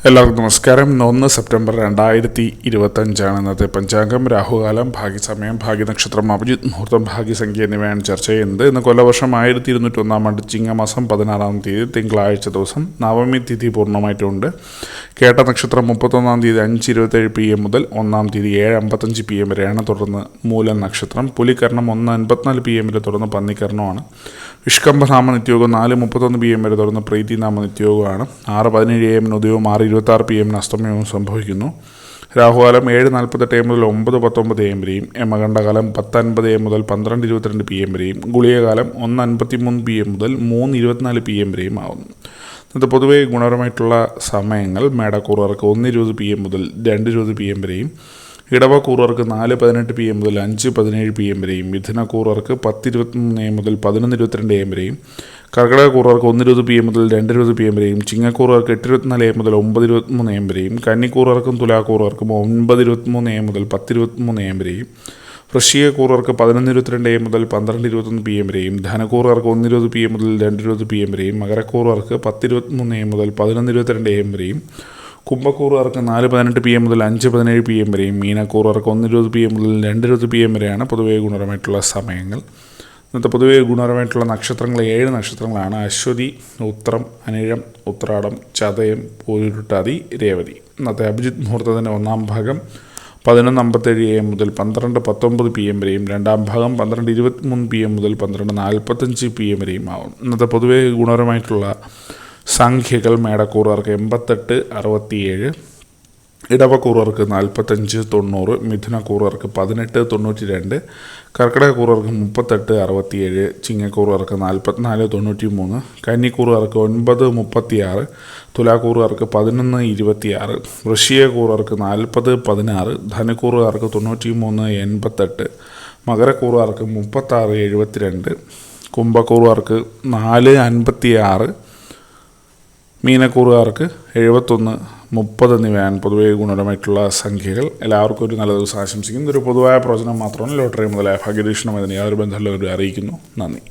എല്ലാവർക്കും നമസ്കാരം. 1 സെപ്റ്റംബർ 2025 ഇന്നത്തെ പഞ്ചാംഗം. രാഹുകാലം, ഭാഗ്യസമയം, ഭാഗ്യനക്ഷത്രം, അഭിജിത്ത് മുഹൂർത്തം, ഭാഗ്യസംഖ്യ എന്നിവയാണ് ചർച്ച ചെയ്യുന്നത്. ഇന്ന് കൊല്ലവർഷം 1201 ആണ്ട് ചിങ്ങമാസം 16 തീയതി തിങ്കളാഴ്ച ദിവസം. നവമി തിഥി പൂർണ്ണമായിട്ടുണ്ട്. കേട്ട നക്ഷത്രം 31 തീയതി 5:27 PM മുതൽ 1 തീയതി 7:55 PM വരെയാണ്. തുടർന്ന് മൂലം നക്ഷത്രം. പുലികരണം 1:54 PM വരെ, തുടർന്ന് പന്നിക്കരണമാണ്. വിഷ്കംഭനാമ നിത്യയോഗം 4:31 PM വരെ, തുടർന്ന് പ്രീതിനാമ നിത്യയോഗമാണ്. 6:17 AM ഉദയവും 6:26 PM അസ്തമയവും സംഭവിക്കുന്നു. രാഹുകാലം 7:48 AM മുതൽ 9:19 AM വരെയും. യമകണ്ഠകാലം 10:50 AM മുതൽ 12:22 PM വരെയും. ഗുളികകാലം 1:53 PM മുതൽ 3:24 PM വരെയും ആവുന്നു. ഇന്നത്തെ പൊതുവെ ഗുണപരമായിട്ടുള്ള സമയങ്ങൾ: മേടക്കൂറുകാർക്ക് 1:20 PM മുതൽ 2:20 PM വരെയും. ഇടവക്കൂറുകാർക്ക് 4:18 PM മുതൽ 5:17 PM വരെയും. മിഥുനക്കൂറുകാർക്ക് 10:23 AM മുതൽ 11:22 AM വരെയും. കർക്കിടകക്കൂറുകാർക്ക് 1:20 PM മുതൽ 2:20 PM വരെയും. ചിങ്ങക്കൂറുകാർക്ക് 8:24 AM മുതൽ 9:23 AM വരെയും. കന്നിക്കൂറുകാർക്കും തുലാക്കൂറുകാർക്കും 9:23 AM മുതൽ 10:23 AM വരെയും. വൃശ്ചികക്കൂറുകാർക്ക് 11:22 AM മുതൽ 12:21 PM വരെയും. ധനക്കൂറുകാർക്ക് 1:20 PM മുതൽ 2:20 PM വരെയും. മകരക്കൂറുകാർക്ക് 10:23 AM മുതൽ 11:22 AM വരെയും. കുംഭക്കൂറുകാർക്ക് 4:18 PM മുതൽ 5:17 PM വരെയും. മീനക്കൂറുകാർക്ക് 1:20 PM മുതൽ 2:20 PM വരെയാണ് പൊതുവേ ഗുണപരമായിട്ടുള്ള സമയങ്ങൾ. ഇന്നത്തെ പൊതുവേ ഗുണപരമായിട്ടുള്ള നക്ഷത്രങ്ങൾ 7 നക്ഷത്രങ്ങളാണ്: അശ്വതി, ഉത്രം, അനിഴം, ഉത്രാടം, ചതയം, പൂരുരുട്ടാതി, രേവതി. ഇന്നത്തെ അഭിജിത്ത് മുഹൂർത്തത്തിൻ്റെ 1-ാം ഭാഗം 11:57 AM മുതൽ 12:19 PM വരെയും. 2-ാം ഭാഗം 12:23 PM മുതൽ 12:45 PM വരെയും ആവും. ഇന്നത്തെ പൊതുവേ ഗുണപരമായിട്ടുള്ള സംഖ്യകൾ: മേടക്കൂറുകാർക്ക് 88-67, ഇടവക്കൂറുകാർക്ക് 45-90, മിഥുനക്കൂറുകാർക്ക് 18-92, കർക്കിടകക്കൂറുകാർക്ക് 38-67, ചിങ്ങക്കൂറുകാർക്ക് 44-93, കന്നിക്കൂറുകാർക്ക് 9-36, തുലാക്കൂറുകാർക്ക് 11-26, വൃശ്ചികക്കൂറുകാർക്ക് 40-16, ധനുക്കൂറുകാർക്ക് 93-88, മകരക്കൂറുകാർക്ക് 36-72, കുംഭക്കൂറുകാർക്ക് 4-56, മീനക്കൂറുകാർക്ക് 71-30 എന്നിവയാണ് പൊതുവെ ഗുണപരമായിട്ടുള്ള സംഖ്യകൾ. എല്ലാവർക്കും ഒരു നല്ല ദിവസം ആശംസിക്കുന്നു. ഇതൊരു പൊതുവായ പ്രവചനം മാത്രമാണ്. ലോട്ടറി മുതലായ ഭാഗ്യദീക്ഷണം ഇതിന് യാതൊരു ബന്ധമുള്ളവരും അറിയിക്കുന്നു. നന്ദി.